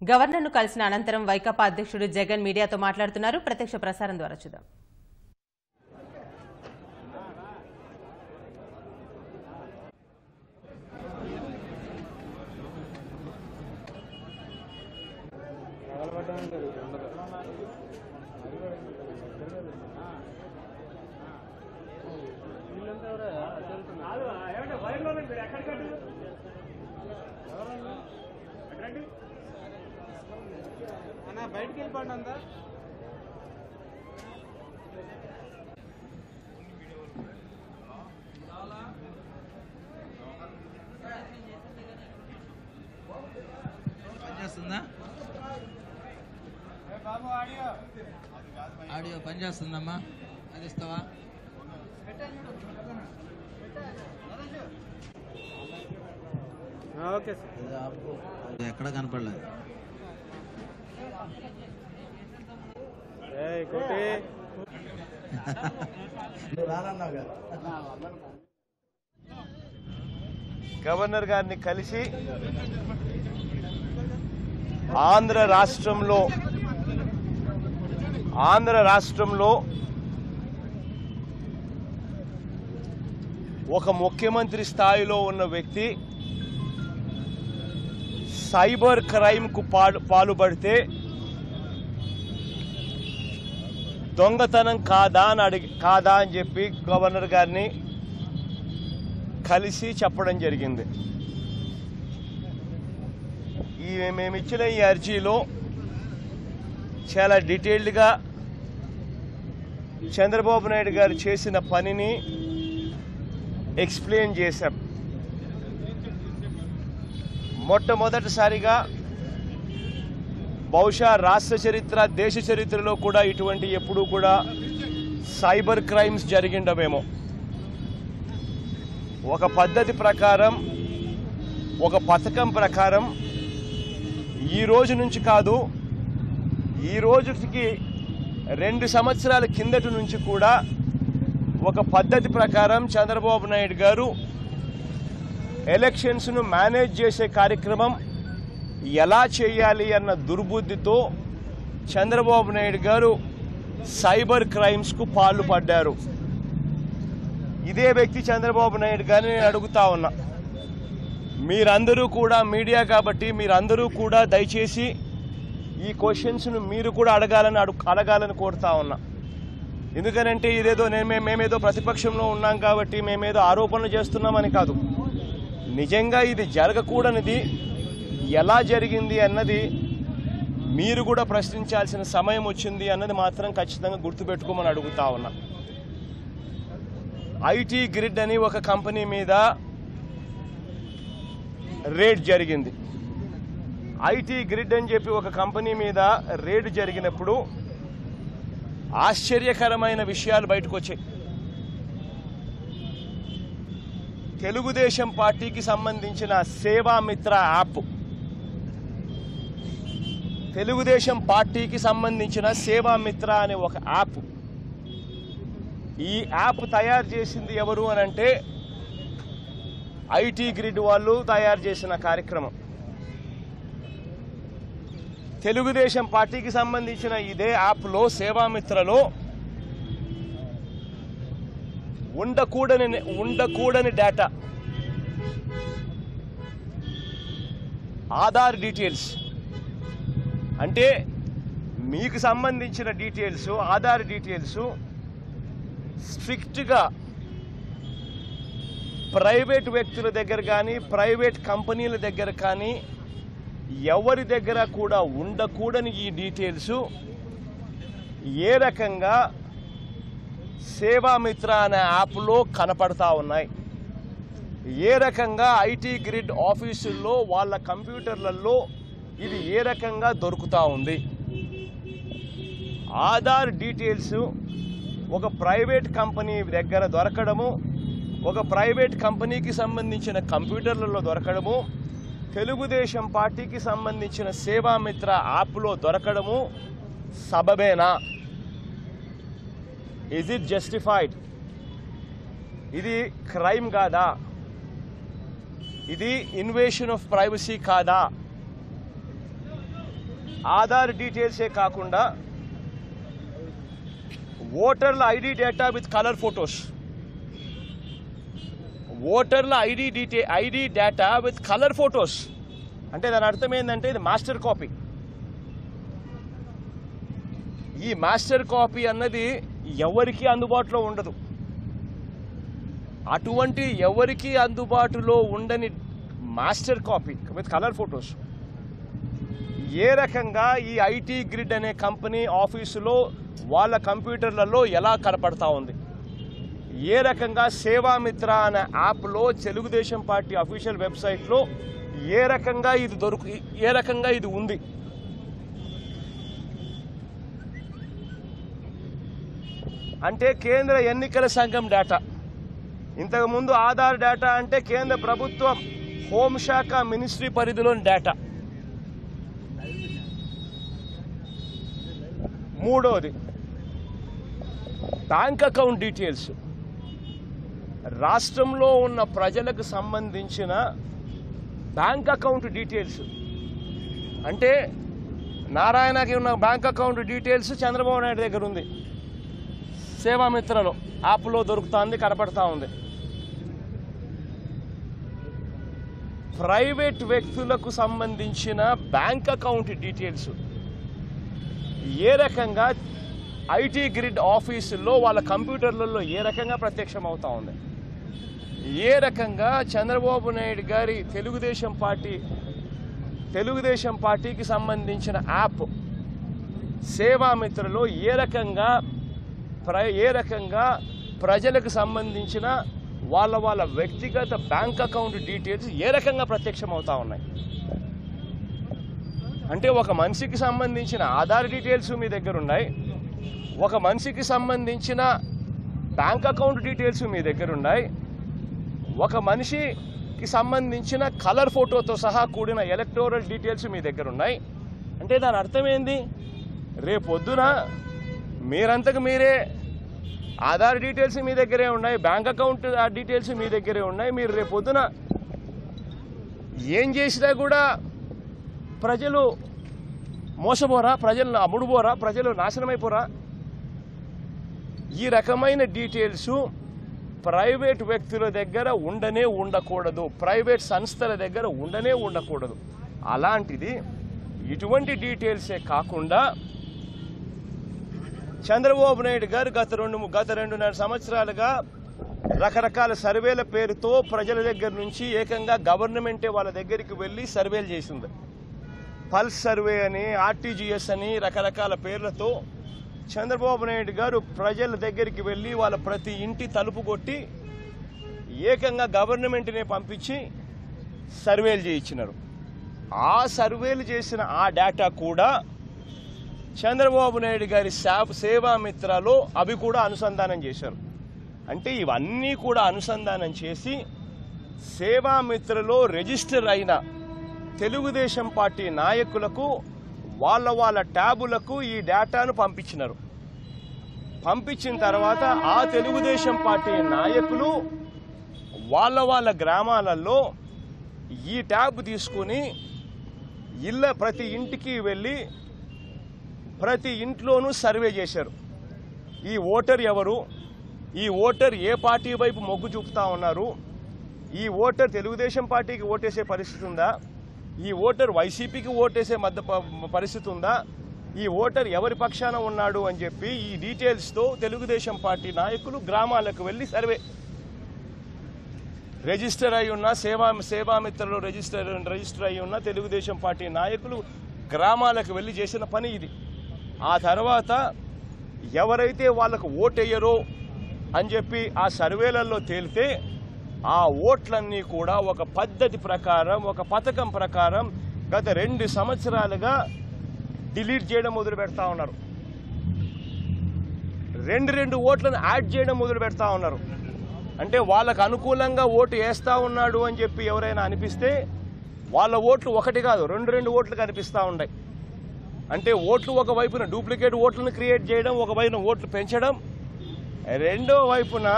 గవర్నర్ను కలిసిన అనంతరం వైకాపా అధ్యక్షుడు జగన్ మీడియాతో మాట్లాడుతున్నారు. ప్రత్యక్ష ప్రసారం ద్వారా చూద్దాం. బయటికి వెళ్ళిపోండి అంతా. పనిచేస్తుందా? ఆడియో పనిచేస్తుందమ్మా, అది ఇస్తావా? Okay sir. ఎక్కడ కనపడలేదు. గవర్నర్ గారిని కలిసి ఆంధ్ర రాష్ట్రంలో ఒక ముఖ్యమంత్రి స్థాయిలో ఉన్న వ్యక్తి సైబర్ క్రైమ్కు పాల్పడితే దొంగతనం కాదా అని చెప్పి గవర్నర్ గారిని కలిసి చెప్పడం జరిగింది. మేమిచ్చిన ఈ అర్జీలో చాలా డీటెయిల్డ్గా చంద్రబాబు నాయుడు గారు చేసిన పనిని ఎక్స్ప్లెయిన్ చేశాం. మొట్టమొదటిసారిగా బహుశా రాష్ట్ర చరిత్ర, దేశ చరిత్రలో కూడా ఇటువంటి ఎప్పుడూ కూడా సైబర్ క్రైమ్స్ జరిగిండవేమో. ఒక పద్ధతి ప్రకారం, ఒక పథకం ప్రకారం ఈ రోజు నుంచి కాదు, ఈ రోజుకి 2 సంవత్సరాల కిందటి నుంచి కూడా ఒక పద్ధతి ప్రకారం చంద్రబాబు నాయుడు గారు ఎలక్షన్స్ను మేనేజ్ చేసే కార్యక్రమం ఎలా చేయాలి అన్న దుర్బుద్ధితో చంద్రబాబు నాయుడు గారు సైబర్ క్రైమ్స్కు పాల్పడ్డారు. ఇదే వ్యక్తి చంద్రబాబు నాయుడు గారిని నేను అడుగుతా ఉన్నా, మీరందరూ కూడా మీడియా కాబట్టి మీరందరూ కూడా దయచేసి ఈ క్వశ్చన్స్ను మీరు కూడా అడగాలని కోరుతా ఉన్నా. ఎందుకనంటే ఇదేదో మేమేదో ప్రతిపక్షంలో ఉన్నాం కాబట్టి మేమేదో ఆరోపణలు చేస్తున్నామని కాదు, నిజంగా ఇది జరగకూడనిది ఎలా జరిగింది అన్నది మీరు కూడా ప్రశ్నించాల్సిన సమయం వచ్చింది అన్నది మాత్రం ఖచ్చితంగా గుర్తుపెట్టుకోమని అడుగుతా ఉన్నా. ఐటీ గ్రిడ్ అని ఒక కంపెనీ మీద రేడ్ జరిగింది. ఐటీ గ్రిడ్ అని చెప్పి ఒక కంపెనీ మీద రేడ్ జరిగినప్పుడు ఆశ్చర్యకరమైన విషయాలు బయటకు వచ్చాయి. తెలుగుదేశం పార్టీకి సంబంధించిన సేవామిత్ర యాప్, తెలుగుదేశం పార్టీకి సంబంధించిన సేవామిత్ర అనే ఒక యాప్, ఈ యాప్ తయారు చేసింది ఎవరు అని అంటే ఐటీ గ్రిడ్ వాళ్ళు తయారు చేసిన కార్యక్రమం. తెలుగుదేశం పార్టీకి సంబంధించిన ఇదే యాప్లో, సేవామిత్రలో ఉండకూడని డేటా, ఆధార్ డీటెయిల్స్, అంటే మీకు సంబంధించిన డీటెయిల్స్, ఆధార్ డీటెయిల్స్ స్ట్రిక్ట్గా ప్రైవేట్ వ్యక్తుల దగ్గర కానీ ప్రైవేట్ కంపెనీల దగ్గర కానీ ఎవరి దగ్గర కూడా ఉండకూడని ఈ డీటెయిల్స్ ఏ రకంగా సేవామిత్ర అనే యాప్లో కనపడతా ఉన్నాయి, ఏ రకంగా ఐటీ గ్రిడ్ ఆఫీసుల్లో వాళ్ళ కంప్యూటర్లలో ఇది ఏ రకంగా దొరుకుతూ ఉంది. ఆధార్ డీటెయిల్స్ ఒక ప్రైవేట్ కంపెనీ దగ్గర దొరకడము, ఒక ప్రైవేట్ కంపెనీకి సంబంధించిన కంప్యూటర్లలో దొరకడము, తెలుగుదేశం పార్టీకి సంబంధించిన సేవామిత్ర యాప్లో దొరకడము సబబేనా? Is it justified? ఇది క్రైమ్ కాదా? ఇది ఇన్వేషన్ ఆఫ్ ప్రైవసీ కాదా? ఆధార్ డీటెయిల్సే కాకుండా ఓటర్ల ID data with colour photos, ఓటర్ల ID data with colour photos అంటే దాని అర్థం ఏంటంటే ఇది మాస్టర్ కాపీ. ఈ మాస్టర్ కాపీ అన్నది ఎవరికి అందుబాటులో ఉండదు. అటువంటి ఎవరికి అందుబాటులో ఉండని master copy with colour photos ఏ రకంగా ఈ ఐటీ గ్రిడ్ అనే కంపెనీ ఆఫీసులో వాళ్ళ కంప్యూటర్లలో ఎలా కనపడతా ఉంది, ఏ రకంగా సేవామిత్ర అనే యాప్లో తెలుగుదేశం పార్టీ అఫీషియల్ వెబ్సైట్లో ఏ రకంగా ఇది ఉంది. అంటే కేంద్ర ఎన్నికల సంఘం డేటా, ఇంతకుముందు ఆధార్ డేటా అంటే కేంద్ర ప్రభుత్వం హోంశాఖ మినిస్ట్రీ పరిధిలోని డేటా. మూడోది బ్యాంక్ అకౌంట్ డీటెయిల్స్, రాష్ట్రంలో ఉన్న ప్రజలకు సంబంధించిన బ్యాంక్ అకౌంట్ డీటెయిల్స్. అంటే నారాయణకి ఉన్న bank account details Chandrababu Naidu దగ్గర ఉంది, సేవామిత్రలో యాప్లో దొరుకుతుంది, కనపడతా ఉంది. ప్రైవేట్ వ్యక్తులకు సంబంధించిన బ్యాంక్ అకౌంట్ డీటెయిల్స్ ఏ రకంగా ఐటీ గ్రిడ్ ఆఫీసుల్లో వాళ్ళ కంప్యూటర్లలో ఏ రకంగా ప్రత్యక్షం అవుతా ఉంది, ఏ రకంగా చంద్రబాబు నాయుడు గారి తెలుగుదేశం పార్టీకి సంబంధించిన యాప్ సేవామిత్రలో ఏ రకంగా ప్రజలకు సంబంధించిన వాళ్ళ వ్యక్తిగత బ్యాంక్ అకౌంట్ డీటెయిల్స్ ఏ రకంగా ప్రత్యక్షం అవుతా ఉన్నాయి. అంటే ఒక మనిషికి సంబంధించిన ఆధార్ డీటెయిల్స్ మీ దగ్గర ఉన్నాయి, ఒక మనిషికి సంబంధించిన బ్యాంక్ అకౌంట్ డీటెయిల్స్ మీ దగ్గర ఉన్నాయి, ఒక మనిషికి సంబంధించిన కలర్ ఫోటోతో సహా కూడిన ఎలక్టోరల్ డీటెయిల్స్ మీ దగ్గర ఉన్నాయి. అంటే దాని అర్థం ఏంది? రేపొద్దున మీరంతకు మీరే ఆధార్ డీటెయిల్స్ మీ దగ్గరే ఉన్నాయి, బ్యాంక్ అకౌంట్ డీటెయిల్స్ మీ దగ్గరే ఉన్నాయి. మీరు రేపొద్దున ఏం చేసినా కూడా ప్రజలు మోసపోరా, ప్రజలు అమ్ముడుపోరా, ప్రజలు నాశనమైపోరా? ఈ రకమైన డీటెయిల్స్ ప్రైవేట్ వ్యక్తుల దగ్గర ఉండకూడదు, ప్రైవేట్ సంస్థల దగ్గర ఉండకూడదు. అలాంటిది ఇటువంటి డీటెయిల్సే కాకుండా చంద్రబాబు నాయుడు గారు గత 2.5 సంవత్సరాలుగా రకరకాల సర్వేల పేరుతో ప్రజల దగ్గర నుంచి ఏకంగా గవర్నమెంటే వాళ్ళ దగ్గరికి వెళ్ళి సర్వేలు చేసింది. పల్స్ సర్వే అని, ఆర్టీజీఎస్ అని రకరకాల పేర్లతో చంద్రబాబు నాయుడు గారు ప్రజల దగ్గరికి వెళ్ళి వాళ్ళ ప్రతి ఇంటి తలుపు కొట్టి ఏకంగా గవర్నమెంట్నే పంపించి సర్వేలు చేయించినారు. ఆ సర్వేలు చేసిన ఆ డేటా కూడా చంద్రబాబు నాయుడు గారి సేవామిత్రలో అవి కూడా అనుసంధానం చేశారు. అంటే ఇవన్నీ కూడా అనుసంధానం చేసి సేవామిత్రలో రిజిస్టర్ అయిన తెలుగుదేశం పార్టీ నాయకులకు వాళ్ళ ట్యాబులకు ఈ డేటాను పంపించినారు. పంపించిన తర్వాత ఆ తెలుగుదేశం పార్టీ నాయకులు వాళ్ళ గ్రామాలలో ఈ ట్యాబ్ తీసుకుని ప్రతి ఇంటికి వెళ్ళి ప్రతి ఇంట్లోనూ సర్వే చేశారు. ఈ ఓటర్ ఎవరు, ఈ ఓటర్ ఏ పార్టీ వైపు మొగ్గు చూపుతా ఉన్నారు, ఈ ఓటర్ తెలుగుదేశం పార్టీకి ఓటేసే పరిస్థితి ఉందా, ఈ ఓటర్ వైసీపీకి ఓటేసే పరిస్థితి ఉందా, ఈ ఓటర్ ఎవరి పక్షాన ఉన్నాడు అని చెప్పి ఈ డీటెయిల్స్తో తెలుగుదేశం పార్టీ నాయకులు గ్రామాలకు వెళ్ళి సర్వే రిజిస్టర్ అయి ఉన్న సేవామిత్రలో రిజిస్టర్ అయి ఉన్న తెలుగుదేశం పార్టీ నాయకులు గ్రామాలకు వెళ్ళి చేసిన పని ఇది. ఆ తర్వాత ఎవరైతే వాళ్ళకు ఓటేయరో అని చెప్పి ఆ సర్వేలలో తేలితే ఆ ఓట్లన్నీ కూడా ఒక పద్ధతి ప్రకారం, ఒక పథకం ప్రకారం గత 2 సంవత్సరాలుగా డిలీట్ చేయడం మొదలు పెడతా ఉన్నారు. 2 ఓట్లను యాడ్ చేయడం మొదలు పెడతా ఉన్నారు. అంటే వాళ్ళకు అనుకూలంగా ఓటు వేస్తా ఉన్నాడు అని చెప్పి ఎవరైనా అనిపిస్తే వాళ్ళ ఓట్లు ఒకటి కాదు 2 ఓట్లు కనిపిస్తూ ఉన్నాయి. అంటే ఓట్లు ఒకవైపున డూప్లికేట్ ఓట్లను క్రియేట్ చేయడం, ఒకవైపున ఓట్లు పెంచడం, రెండో వైపున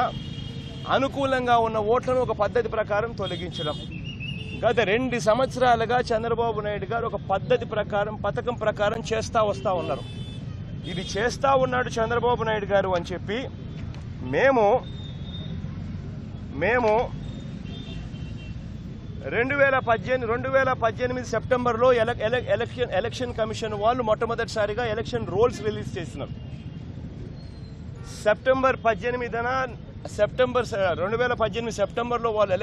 అనుకూలంగా ఉన్న ఓట్లను ఒక పద్ధతి ప్రకారం తొలగించడం. గత 2 సంవత్సరాలుగా చంద్రబాబు నాయుడు గారు ఒక పథకం ప్రకారం చేస్తూ వస్తూ ఉన్నారు. ఇది చేస్తూ ఉన్నాడు చంద్రబాబు నాయుడు గారు అని చెప్పి మేము 2018 సెప్టెంబర్లో ఎలక్షన్ కమిషన్ వాళ్ళు మొట్టమొదటిసారిగా ఎలక్షన్ రోల్స్ రిలీజ్ చేస్తున్నారు. సెప్టెంబర్ 2018 సెప్టెంబర్లో వాళ్ళు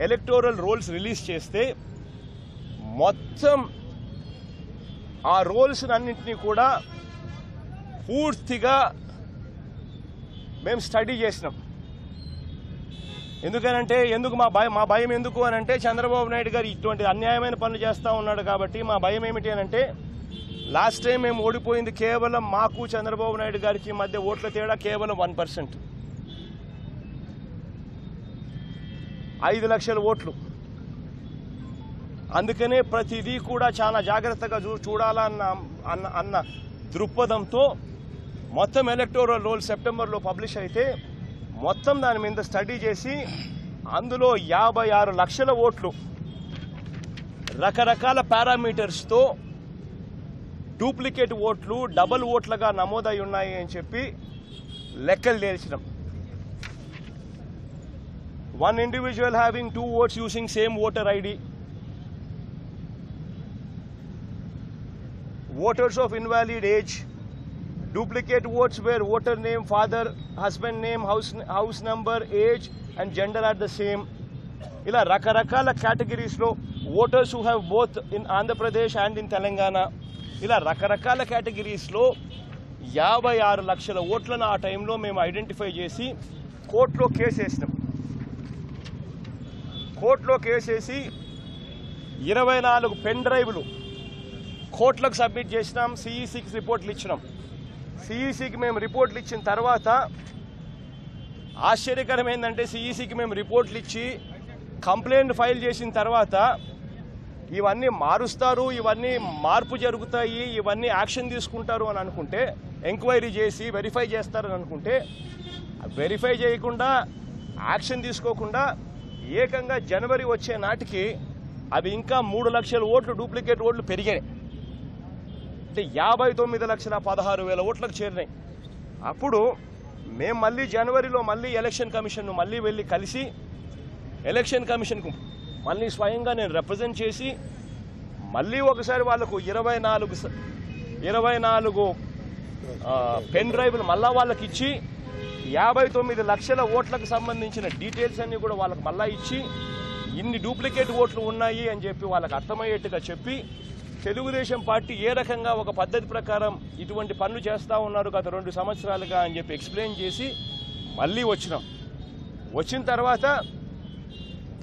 ఎలక్టోరల్ రోల్స్ రిలీజ్ చేస్తే మొత్తం ఆ రోల్స్ అన్నింటినీ కూడా పూర్తిగా మేము స్టడీ చేసినాం. ఎందుకు మా భయం ఎందుకు అని అంటే చంద్రబాబు నాయుడు గారు ఇటువంటి అన్యాయమైన పనులు చేస్తూ ఉన్నాడు కాబట్టి మా భయం ఏమిటి అని అంటే లాస్ట్ టైం మేము ఓడిపోయింది కేవలం మాకు చంద్రబాబు నాయుడు గారికి మధ్య ఓట్ల తేడా కేవలం 1%, 5 లక్షల ఓట్లు. అందుకనే ప్రతిదీ కూడా చాలా జాగ్రత్తగా చూడాలన్న దృక్పథంతో మొత్తం ఎలక్టోరల్ రోల్ సెప్టెంబర్లో పబ్లిష్ అయితే మొత్తం దాని మీద స్టడీ చేసి అందులో 56 లక్షల ఓట్లు రకరకాల పారామీటర్స్తో డూప్లికేట్ ఓట్లు డబుల్ ఓట్లుగా నమోదై ఉన్నాయి అని చెప్పి లెక్కలు తేల్చినాం. 1 individual having 2 votes using same voter ID, voters of invalid age, duplicate votes where voter name, father, husband name, house number, age and gender are the same. ఇలా రకరకాల కేటగిరీస్లో voters who have both in Andhra Pradesh and in Telangana, ఇలా రకరకాల కేటగిరీస్లో 56 లక్షల ఓట్లను ఆ టైంలో మేము ఐడెంటిఫై చేసి కోర్టులో కేసు వేసినాం. కోర్టులో కేసు వేసి 24 పెన్ డ్రైవ్లు కోర్టులకు సబ్మిట్ చేసినాం. సిఈసికి రిపోర్ట్లు ఇచ్చినాం. సిఈసికి మేము రిపోర్ట్లు ఇచ్చిన తర్వాత ఆశ్చర్యకరం ఏంటంటే సిఈసికి మేము రిపోర్ట్లు ఇచ్చి కంప్లైంట్ ఫైల్ చేసిన తర్వాత ఇవన్నీ మారుస్తారు, ఇవన్నీ మార్పు జరుగుతాయి, ఇవన్నీ యాక్షన్ తీసుకుంటారు అని అనుకుంటే, ఎంక్వైరీ చేసి వెరిఫై చేస్తారని అనుకుంటే వెరిఫై చేయకుండా యాక్షన్ తీసుకోకుండా ఏకంగా జనవరి వచ్చే నాటికి అవి ఇంకా 3 లక్షల ఓట్లు డూప్లికేట్ ఓట్లు పెరిగాయి. అంటే 59,16,000 ఓట్లకు చేరినాయి. అప్పుడు మేము మళ్ళీ జనవరిలో మళ్ళీ ఎలక్షన్ కమిషన్ను మళ్ళీ వెళ్ళి కలిసి ఎలక్షన్ కమిషన్కు మళ్ళీ స్వయంగా నేను రిప్రజెంట్ చేసి మళ్ళీ ఒకసారి వాళ్ళకు 24 పెన్ డ్రైవ్లు మళ్ళా వాళ్ళకి ఇచ్చి 59 లక్షల ఓట్లకు సంబంధించిన డీటెయిల్స్ అన్నీ కూడా వాళ్ళకి మళ్ళా ఇచ్చి ఇన్ని డూప్లికేట్ ఓట్లు ఉన్నాయి అని చెప్పి వాళ్ళకి అర్థమయ్యేట్టుగా చెప్పి తెలుగుదేశం పార్టీ ఏ రకంగా ఒక పద్ధతి ప్రకారం ఇటువంటి పనులు చేస్తూ ఉన్నారు గత 2 సంవత్సరాలుగా అని చెప్పి ఎక్స్ప్లెయిన్ చేసి మళ్ళీ వచ్చినాం. వచ్చిన తర్వాత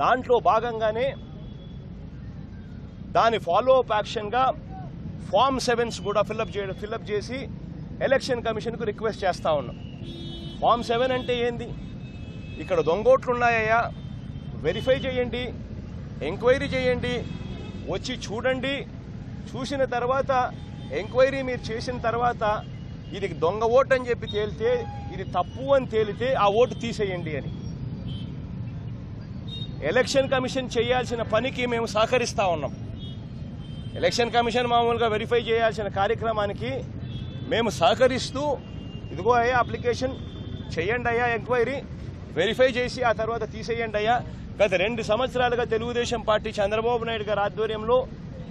దాంట్లో భాగంగానే దాని ఫాలో అప్ యాక్షన్గా ఫామ్ 7s కూడా ఫిల్అప్ చేసి ఎలక్షన్ కమిషన్కు రిక్వెస్ట్ చేస్తూ ఉన్నాం. ఫామ్ 7 అంటే ఏంది? ఇక్కడ దొంగోట్లు ఉన్నాయా వెరిఫై చేయండి, ఎంక్వైరీ చేయండి, వచ్చి చూడండి, చూసిన తర్వాత ఎంక్వైరీ మీరు చేసిన తర్వాత ఇది దొంగ ఓటు అని చెప్పి తేలితే, ఇది తప్పు అని తేలితే ఆ ఓటు తీసేయండి అని. ఎలక్షన్ కమిషన్ చేయాల్సిన పనికి మేము సహకరిస్తూ ఉన్నాం. ఎలక్షన్ కమిషన్ మామూలుగా వెరిఫై చేయాల్సిన కార్యక్రమానికి మేము సహకరిస్తూ ఇదిగో అయ్యా అప్లికేషన్ చేయండి అయ్యా, ఎంక్వైరీ వెరిఫై చేసి ఆ తర్వాత తీసేయండి అయ్యా. గత 2 సంవత్సరాలుగా తెలుగుదేశం పార్టీ చంద్రబాబు నాయుడు గారి ఆధ్వర్యంలో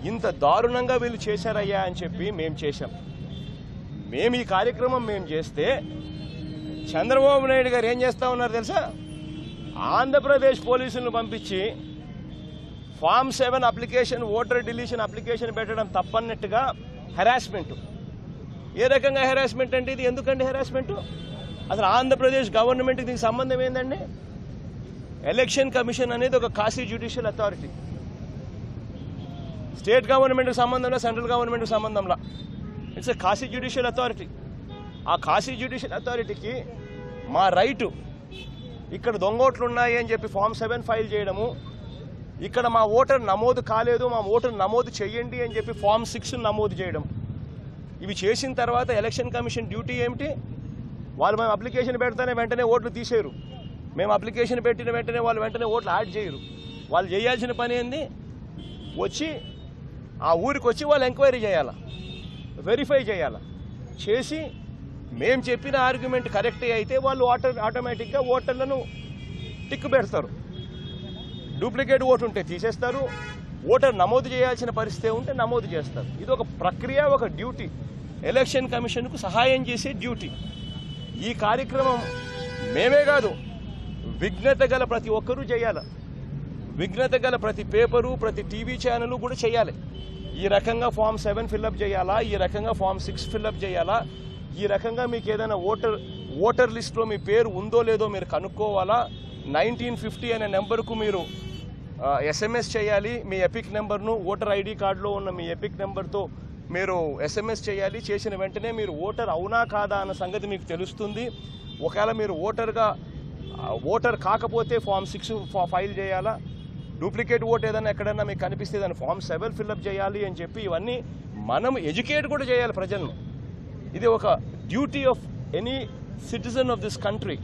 ఇంత దారుణంగా వీళ్ళు చేశారయ్యా అని చెప్పి మేము చేశాం. మేము ఈ కార్యక్రమం మేము చేస్తే చంద్రబాబు నాయుడు గారు ఏం చేస్తూ ఉన్నారు తెలుసా? ఆంధ్రప్రదేశ్ పోలీసులను పంపించి form 7 application, voter deletion application పెట్టడం తప్పన్నట్టుగా హెరాస్మెంట్. ఏ రకంగా హెరాస్మెంట్ అంటే ఇది? ఎందుకండి హెరాస్మెంట్? అసలు ఆంధ్రప్రదేశ్ గవర్నమెంట్కి దీనికి సంబంధం ఏందండి? ఎలక్షన్ కమిషన్ అనేది ఒక కాశీ జ్యుడిషియల్ అథారిటీ. స్టేట్ గవర్నమెంట్కి సంబంధంలో, సెంట్రల్ గవర్నమెంట్కి సంబంధంలో it's a Kashi judicial authority. ఆ కాశీ జ్యుడిషియల్ అథారిటీకి మా రైటు ఇక్కడ దొంగోట్లు ఉన్నాయి అని చెప్పి ఫామ్ 7 ఫైల్ చేయడము, ఇక్కడ మా ఓటర్ నమోదు కాలేదు, మా ఓటర్ నమోదు చేయండి అని చెప్పి ఫామ్ 6 నమోదు చేయడం, ఇవి చేసిన తర్వాత ఎలక్షన్ కమిషన్ డ్యూటీ ఏమిటి? వాళ్ళు మేము అప్లికేషన్ పెడితేనే వెంటనే ఓట్లు తీసేయరు, మేము అప్లికేషన్ పెట్టిన వెంటనే వాళ్ళు వెంటనే ఓట్లు యాడ్ చేయరు. వాళ్ళు చేయాల్సిన పని ఏంది? వచ్చి ఆ ఊరికి వచ్చి వాళ్ళు ఎంక్వైరీ చేయాలా, వెరిఫై చేయాలా, చేసి మేము చెప్పిన ఆర్గ్యుమెంట్ కరెక్టే అయితే వాళ్ళు ఆటోమేటిక్గా ఓటర్లను టిక్కు పెడతారు. డూప్లికేట్ ఓటు ఉంటే తీసేస్తారు, ఓటర్ నమోదు చేయాల్సిన పరిస్థితి ఉంటే నమోదు చేస్తారు. ఇది ఒక ప్రక్రియ, ఒక డ్యూటీ, ఎలక్షన్ కమిషన్కు సహాయం చేసే డ్యూటీ. ఈ కార్యక్రమం మేమే కాదు, విఘ్నత గల ప్రతి ఒక్కరూ చేయాలి. విఘ్నత గల ప్రతి పేపరు, ప్రతి టీవీ ఛానల్ కూడా చేయాలి. ఈ రకంగా ఫామ్ 7 ఫిల్అప్ చేయాలా, ఈ రకంగా ఫామ్ 6 ఫిల్అప్ చేయాలా, ఈ రకంగా మీకు ఏదైనా ఓటర్ లిస్ట్లో మీ పేరు ఉందో లేదో మీరు కనుక్కోవాలా. 1950 అనే నెంబర్కు మీరు SMS చేయాలి. మీ ఎపిక్ నెంబర్ను, ఓటర్ ఐడి కార్డులో ఉన్న మీ ఎపిక్ నెంబర్తో మీరు SMS చేయాలి. చేసిన వెంటనే మీరు ఓటర్ అవునా కాదా అన్న సంగతి మీకు తెలుస్తుంది. ఒకవేళ మీరు ఓటర్ కాకపోతే ఫామ్ 6 ఫైల్ చేయాలా. డూప్లికేట్ ఓట్ ఏదైనా ఎక్కడైనా మీకు కనిపిస్తే దాన్ని ఫామ్ 7 ఫిల్అప్ చేయాలి అని చెప్పి ఇవన్నీ మనం ఎడ్యుకేట్ కూడా చేయాలి ప్రజలను. ఇది ఒక duty of any citizen of this country.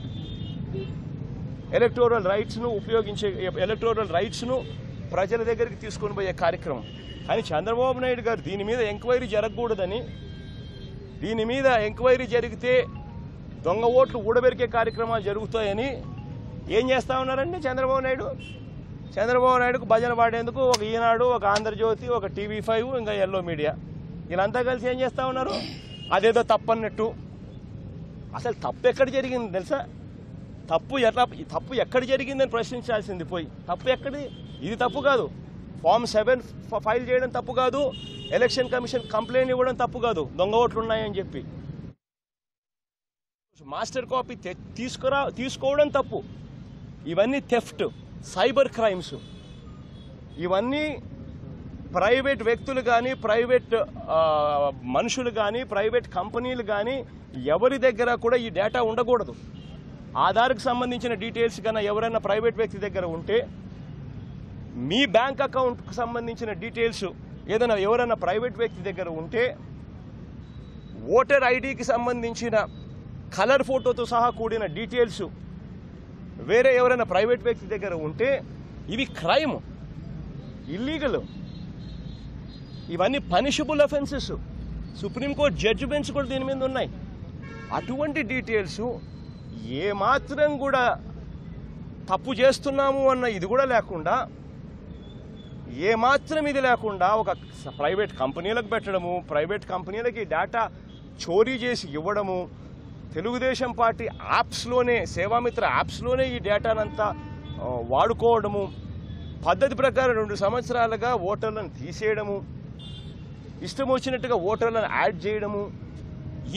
Electoral రైట్స్ను ప్రజల దగ్గరికి తీసుకొని పోయే కార్యక్రమం. కానీ చంద్రబాబు నాయుడు గారు దీని మీద ఎంక్వైరీ జరగకూడదని, దీని మీద ఎంక్వైరీ జరిగితే దొంగ ఓట్లు ఊడబెరికే కార్యక్రమాలు జరుగుతాయని ఏం చేస్తా ఉన్నారండి చంద్రబాబు నాయుడుకు భజన పాడేందుకు ఒక ఈనాడు, ఒక ఆంధ్రజ్యోతి, ఒక TV5, ఇంకా ఎల్లో మీడియా, వీళ్ళంతా కలిసి ఏం చేస్తూ ఉన్నారు? అదేదో తప్పన్నట్టు. అసలు తప్పు ఎక్కడ జరిగింది తెలుసా? తప్పు ఎక్కడ జరిగిందని ప్రశ్నించాల్సింది పోయి. తప్పు ఎక్కడిది? ఇది తప్పు కాదు. ఫామ్ 7 ఫైల్ చేయడం తప్పు కాదు, ఎలక్షన్ కమిషన్ కంప్లైంట్ ఇవ్వడం తప్పు కాదు, దొంగ ఓట్లు ఉన్నాయని చెప్పి. మాస్టర్ కాపీ తీసుకోవడం తప్పు. ఇవన్నీ థెఫ్ట్, సైబర్ క్రైమ్స్. ఇవన్నీ ప్రైవేట్ వ్యక్తులు కానీ, ప్రైవేట్ మనుషులు కానీ, ప్రైవేట్ కంపెనీలు కానీ ఎవరి దగ్గర కూడా ఈ డేటా ఉండకూడదు. ఆధార్కు సంబంధించిన డీటెయిల్స్ కన్నా ఎవరైనా ప్రైవేట్ వ్యక్తి దగ్గర ఉంటే, మీ బ్యాంక్ అకౌంట్కు సంబంధించిన డీటెయిల్స్ ఏదైనా ఎవరైనా ప్రైవేట్ వ్యక్తి దగ్గర ఉంటే, ఓటర్ ఐడికి సంబంధించిన కలర్ ఫోటోతో సహా కూడిన డీటెయిల్స్ వేరే ఎవరైనా ప్రైవేట్ వ్యక్తి దగ్గర ఉంటే ఇవి క్రైమ్, ఇల్లీగల్. ఇవన్నీ పనిషబుల్ అఫెన్సెస్. సుప్రీంకోర్టు జడ్జిమెంట్స్ కూడా దీని మీద ఉన్నాయి. అటువంటి డీటెయిల్స్ ఏమాత్రం కూడా తప్పు చేస్తున్నాము అన్న ఇది కూడా లేకుండా, ఏమాత్రం ఇది లేకుండా ఒక ప్రైవేట్ కంపెనీలకు పెట్టడము, ప్రైవేట్ కంపెనీలకి డేటా చోరీ చేసి ఇవ్వడము, తెలుగుదేశం పార్టీ యాప్స్లోనే, సేవామిత్ర యాప్స్లోనే ఈ డేటానంతా వాడుకోవడము, పద్ధతి ప్రకారం 2 సంవత్సరాలుగా ఓటర్లను తీసేయడము, ఇష్టం వచ్చినట్టుగా ఓటర్లను యాడ్ చేయడము,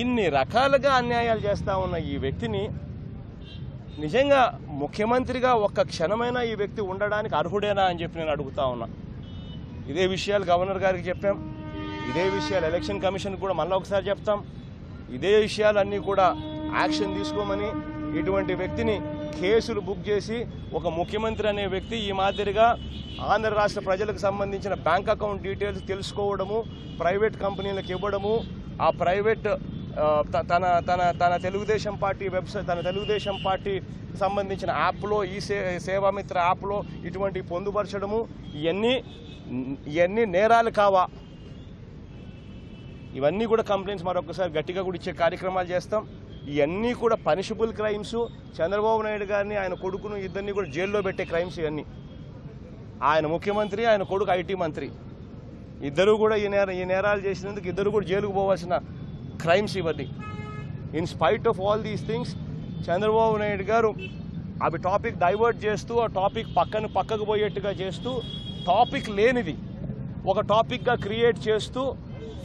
ఇన్ని రకాలుగా అన్యాయాలు చేస్తూ ఉన్న ఈ వ్యక్తిని నిజంగా ముఖ్యమంత్రిగా ఒక్క క్షణమైనా ఈ వ్యక్తి ఉండడానికి అర్హుడేనా అని చెప్పి నేను అడుగుతా ఉన్నా. ఇదే విషయాలు గవర్నర్ గారికి చెప్పాం, ఇదే విషయాలు ఎలక్షన్ కమిషన్ కూడా మళ్ళీ ఒకసారి చెప్తాం. ఇదే విషయాలన్నీ కూడా యాక్షన్ తీసుకోమని, ఇటువంటి వ్యక్తిని కేసులు బుక్ చేసి ఒక ముఖ్యమంత్రి అనే వ్యక్తి ఈ మాదిరిగా ఆంధ్ర రాష్ట్ర ప్రజలకు సంబంధించిన బ్యాంక్ అకౌంట్ డీటెయిల్స్ తెలుసుకోవడము, ప్రైవేట్ కంపెనీలకు ఇవ్వడము, ఆ ప్రైవేట్ తన తెలుగుదేశం పార్టీ వెబ్సైట్, తన తెలుగుదేశం పార్టీ సంబంధించిన యాప్లో, ఈ సేవామిత్ర యాప్లో ఇటువంటి పొందుపరచడము, ఇవన్నీ నేరాలు కావా? ఇవన్నీ కూడా కంప్లైంట్స్ మరొకసారి గట్టిగా కూడా ఇచ్చే కార్యక్రమాలు చేస్తాం. ఇవన్నీ కూడా పనిషబుల్ క్రైమ్స్. చంద్రబాబు నాయుడు గారిని, ఆయన కొడుకును, ఇద్దరిని కూడా జైల్లో పెట్టే క్రైమ్స్ ఇవన్నీ. ఆయన ముఖ్యమంత్రి, ఆయన కొడుకు IT మంత్రి, ఇద్దరు కూడా ఈ నేరాలు చేసినందుకు ఇద్దరు కూడా జైలుకు పోవాల్సిన క్రైమ్స్ ఇవన్నీ. In spite of all these things Chandrababu Naidu గారు అవి టాపిక్ డైవర్ట్ చేస్తూ, ఆ టాపిక్ పక్కకు పోయేట్టుగా చేస్తూ, టాపిక్ లేనిది ఒక టాపిక్గా క్రియేట్ చేస్తూ,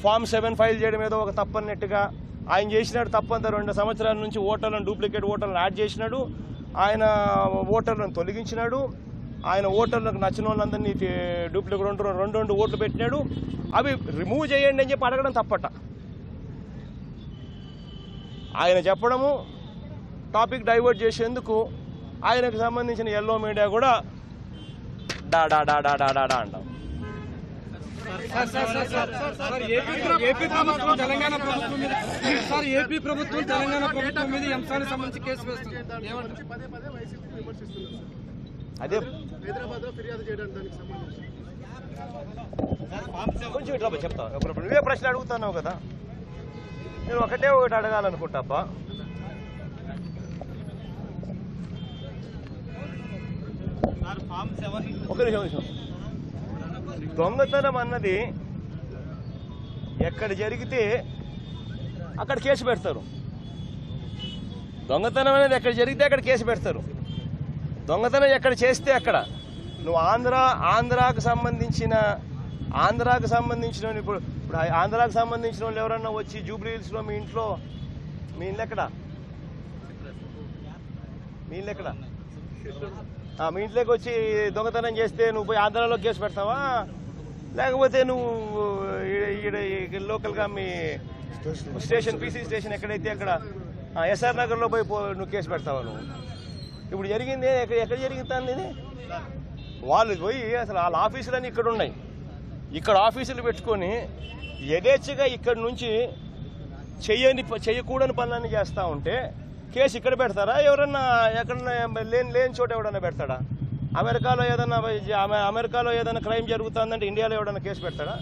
ఫామ్ 7 ఫైల్ చేయడం ఏదో ఒక తప్పన్నట్టుగా ఆయన చేసినాడు. తప్పంతా 2 సంవత్సరాల నుంచి డూప్లికేట్ ఓటర్లను యాడ్ చేసినాడు, ఆయన ఓటర్లను తొలగించినాడు, ఆయన ఓటర్లకు నచ్చిన వాళ్ళందరినీ డూప్లికేట్ 2 ఓట్లు పెట్టినాడు. అవి రిమూవ్ చేయండి అని చెప్పి అడగడం తప్పట. ఆయన చెప్పడము, టాపిక్ డైవర్ట్ చేసేందుకు ఆయనకు సంబంధించిన ఎల్లో మీడియా కూడా డా అంటాం. ఏపీ ప్రభుత్వం తెలంగాణ ప్రభుత్వం మీద ఈ అంశానికి సంబంధించి కేసు వేస్తుంది. అదే హైదరాబాద్ లో ఫిర్యాదు చేయడానికి దానికి సంబంధించి కొంచెం ఇట్లా చెప్తా. నువ్వే ప్రశ్న అడుగుతున్నావు కదా, నేను ఒకటి అడగాలనుకుంటా అబ్బా. ఒక నిమిషం. దొంగతనం అన్నది ఎక్కడ జరిగితే అక్కడ కేసు పెడతారు. దొంగతనం అనేది ఎక్కడ జరిగితే అక్కడ కేసు పెడతారు. దొంగతనం ఎక్కడ చేస్తే అక్కడ. నువ్వు ఆంధ్రాకు సంబంధించిన ఇప్పుడు ఆంధ్రాకు సంబంధించిన వాళ్ళు ఎవరన్నా వచ్చి జూబ్లీ హిల్స్లో మీ ఇల్లు ఎక్కడ? మీ ఇంట్లోకి వచ్చి దొంగతనం చేస్తే నువ్వు పోయి ఆంధ్రాలో కేసు పెడతావా, లేకపోతే నువ్వు లోకల్గా మీ స్టేషన్ పీసీ స్టేషన్ ఎక్కడైతే అక్కడ ఎస్ఆర్ నగర్లో పోయి నువ్వు కేసు పెడతావా? నువ్వు ఇప్పుడు జరిగింది ఎక్కడ జరిగింది? వాళ్ళు పోయి అసలు వాళ్ళ ఆఫీసులన్నీ ఇక్కడ ఉన్నాయి. ఇక్కడ ఆఫీసులు పెట్టుకొని యథేచ్ఛగా ఇక్కడ నుంచి చెయ్యకూడని పనులన్నీ చేస్తూ ఉంటే కేసు ఇక్కడ పెడతారా? ఎవరన్నా ఎక్కడన్నా లేని చోట ఎవడన్నా పెడతాడా? అమెరికాలో ఏదైనా క్రైమ్ జరుగుతుందంటే ఇండియాలో ఎవడన్నా కేసు పెడతాడా?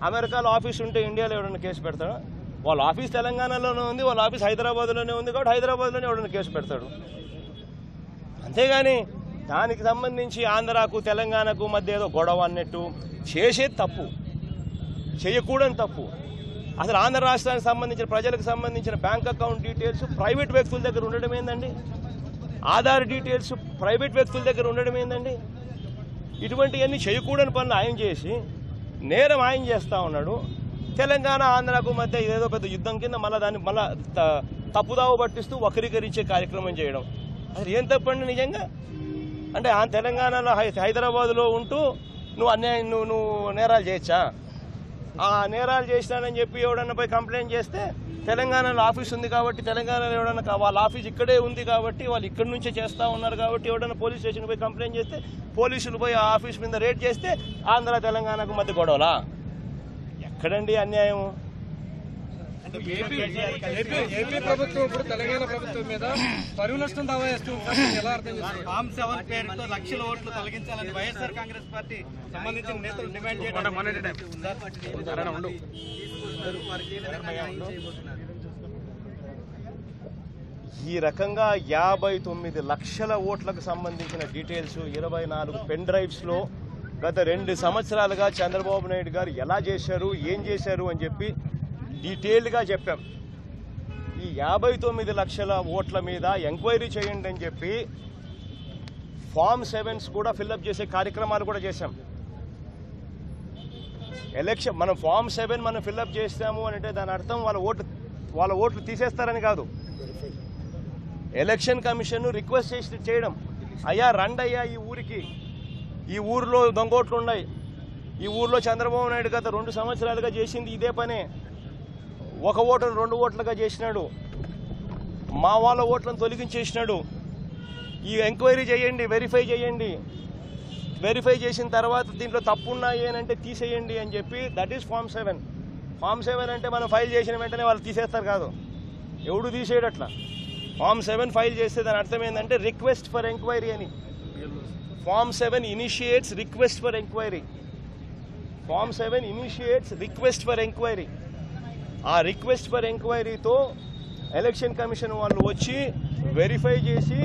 అమెరికాలో ఆఫీస్ ఉంటే ఇండియాలో ఎవడన్నా కేసు పెడతాడా? వాళ్ళ ఆఫీస్ తెలంగాణలోనే ఉంది, వాళ్ళ ఆఫీస్ హైదరాబాద్లోనే ఉంది కాబట్టి హైదరాబాద్లోనే ఎవడన్నా కేసు పెడతాడు. అంతేగాని దానికి సంబంధించి ఆంధ్రాకు తెలంగాణకు మధ్య ఏదో గొడవ అన్నట్టు చేసేది తప్పు, చేయకూడని తప్పు. అసలు ఆంధ్ర రాష్ట్రానికి సంబంధించిన ప్రజలకు సంబంధించిన బ్యాంక్ అకౌంట్ డీటెయిల్స్ ప్రైవేట్ వ్యక్తుల దగ్గర ఉండడం ఏందండి? ఆధార్ డీటెయిల్స్ ప్రైవేట్ వ్యక్తుల దగ్గర ఉండడం ఏందండి? ఇటువంటివన్నీ చేయకూడని పనులు ఆయన చేసి నేరం ఆయన చేస్తూ ఉన్నాడు. తెలంగాణ ఆంధ్రాకు మధ్య ఇదేదో పెద్ద యుద్ధం కింద దాన్ని తప్పుదావ పట్టిస్తూ వక్రీకరించే కార్యక్రమం చేయడం అసలు ఏం తప్పండి నిజంగా? అంటే ఆ తెలంగాణలో హైదరాబాద్లో ఉంటూ నువ్వు నేరాలు చేయొచ్చా? ఆ నేరాలు చేసినానని చెప్పి ఎవడన్నా పోయి కంప్లైంట్ చేస్తే తెలంగాణలో ఆఫీస్ ఉంది కాబట్టి తెలంగాణలో ఎవడన్నా వాళ్ళ ఆఫీస్ ఇక్కడే ఉంది కాబట్టి వాళ్ళు ఇక్కడి నుంచే చేస్తూ ఉన్నారు కాబట్టి ఎవడన్నా పోలీస్ స్టేషన్ పోయి కంప్లైంట్ చేస్తే పోలీసులు పోయి ఆ ఆఫీస్ మీద రేడ్ చేస్తే ఆంధ్ర తెలంగాణకు మధ్య గొడవలా? ఎక్కడండి అన్యాయం? ఏపీ ప్రభుత్వం ఇప్పుడు తెలంగాణ ప్రభుత్వం మీద పరువు నష్టం దావా చేస్తూ ఎలా అర్థం చేస్తారు? ఫామ్ 7 పేరుతో లక్షల ఓట్లు తొలగించాలని వైఎస్ఆర్ కాంగ్రెస్ పార్టీ సంబంధించిన నేతలు డిమాండ్ చేయడం. ఈ రకంగా 59 లక్షల ఓట్లకు సంబంధించిన డీటెయిల్స్ 24 పెన్ డ్రైవ్స్లో గత 2 సంవత్సరాలుగా చంద్రబాబు నాయుడు గారు ఎలా చేశారు, ఏం చేశారు అని చెప్పి డీటెయిల్డ్గా చెప్పాం. ఈ 59 లక్షల ఓట్ల మీద ఎంక్వైరీ చేయండి అని చెప్పి ఫామ్ 7s కూడా ఫిల్అప్ చేసే కార్యక్రమాలు కూడా చేశాం. మనం ఫామ్ 7 మనం ఫిల్అప్ చేస్తాము అని అంటే దాని అర్థం వాళ్ళ ఓట్లు తీసేస్తారని కాదు. ఎలక్షన్ కమిషన్ రిక్వెస్ట్ చేయడం, అయ్యా రండి అయ్యా ఈ ఊరిలో దొంగోట్లు ఉన్నాయి, ఈ ఊర్లో చంద్రబాబు నాయుడు గత 2 సంవత్సరాలుగా చేసింది ఇదే పనే, 1 ఓటును 2 ఓట్లుగా చేసినాడు, మా వాళ్ళ ఓట్లను తొలగించేసినాడు, ఈ ఎంక్వైరీ చేయండి, వెరిఫై చేయండి, వెరిఫై చేసిన తర్వాత దీంట్లో తప్పున్నాయి అని అంటే తీసేయండి అని చెప్పి దట్ ఈస్ ఫామ్ 7. ఫామ్ 7 అంటే మనం ఫైల్ చేసిన వెంటనే వాళ్ళు తీసేస్తారు కాదు, ఎవడు తీసేయడు అట్లా. ఫామ్ 7 ఫైల్ చేస్తే దాని అర్థం ఏంటంటే రిక్వెస్ట్ ఫర్ ఎంక్వైరీ అని. Form 7 initiates request for enquiry. Form 7 initiates request for enquiry. ఆ రిక్వెస్ట్ ఫర్ ఎంక్వైరీతో ఎలక్షన్ కమిషన్ వాళ్ళు వచ్చి వెరిఫై చేసి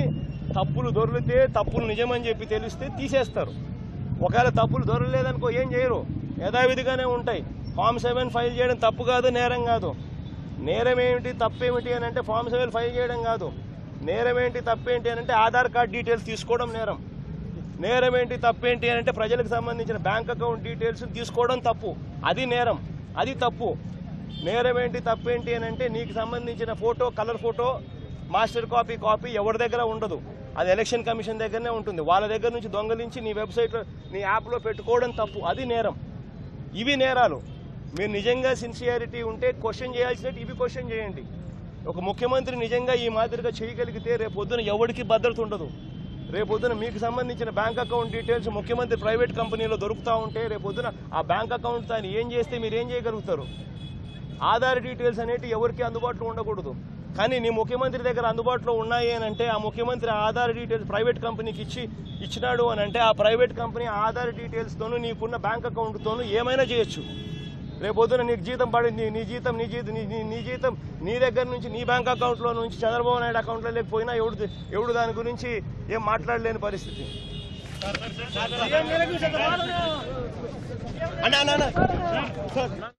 తప్పులు దొరికితే తప్పులు నిజమని చెప్పి తెలిస్తే తీసేస్తారు. ఒకవేళ తప్పులు దొరకలేదనుకో ఏం చేయరు, యథావిధిగానే ఉంటాయి. ఫామ్ 7 ఫైల్ చేయడం తప్పు కాదు, నేరం కాదు. నేరం ఏమిటి, తప్పేమిటి అని అంటే ఫామ్ 7 ఫైల్ చేయడం కాదు. నేరం ఏంటి, తప్పేంటి అని అంటే ఆధార్ కార్డ్ డీటెయిల్స్ తీసుకోవడం నేరం. నేరం ఏంటి, తప్పేంటి అని అంటే ప్రజలకు సంబంధించిన బ్యాంక్ అకౌంట్ డీటెయిల్స్ తీసుకోవడం తప్పు, అది నేరం, అది తప్పు. నేరం ఏంటి, తప్పేంటి అని అంటే నీకు సంబంధించిన photo, colour photo, master copy ఎవరి దగ్గర ఉండదు, అది ఎలక్షన్ కమిషన్ దగ్గరనే ఉంటుంది. వాళ్ళ దగ్గర నుంచి దొంగలించి నీ వెబ్సైట్లో నీ యాప్లో పెట్టుకోవడం తప్పు, అది నేరం. ఇవి నేరాలు. మీరు నిజంగా సిన్సియారిటీ ఉంటే క్వశ్చన్ చేయాల్సినట్టు ఇవి క్వశ్చన్ చేయండి. ఒక ముఖ్యమంత్రి నిజంగా ఈ మాదిరిగా చేయగలిగితే రేపొద్దున ఎవరికి భద్రత ఉండదు. రేపొద్దున మీకు సంబంధించిన బ్యాంక్ అకౌంట్ డీటెయిల్స్ ముఖ్యమంత్రి ప్రైవేట్ కంపెనీలో దొరుకుతూ ఉంటే రేపొద్దున ఆ బ్యాంక్ అకౌంట్ దాన్ని ఏం చేస్తే మీరు ఏం చేయగలుగుతారు? ఆధార్ డీటెయిల్స్ అనేవి ఎవరికి అందుబాటులో ఉండకూడదు. కానీ నీ ముఖ్యమంత్రి దగ్గర అందుబాటులో ఉన్నాయి అని అంటే ఆ ముఖ్యమంత్రి ఆధార్ డీటెయిల్స్ ప్రైవేట్ కంపెనీకి ఇచ్చినాడు అని అంటే ఆ ప్రైవేట్ కంపెనీ ఆధార్ డీటెయిల్స్తోనూ నీకున్న బ్యాంక్ అకౌంట్తోనూ ఏమైనా చేయొచ్చు. రేపొద్దున నీకు జీతం పడింది, నీ జీతం నీ దగ్గర నుంచి నీ బ్యాంక్ అకౌంట్లో నుంచి చంద్రబాబు నాయుడు అకౌంట్లో లేకపోయినా ఎవడు దాని గురించి ఏం మాట్లాడలేని పరిస్థితి. అన్నా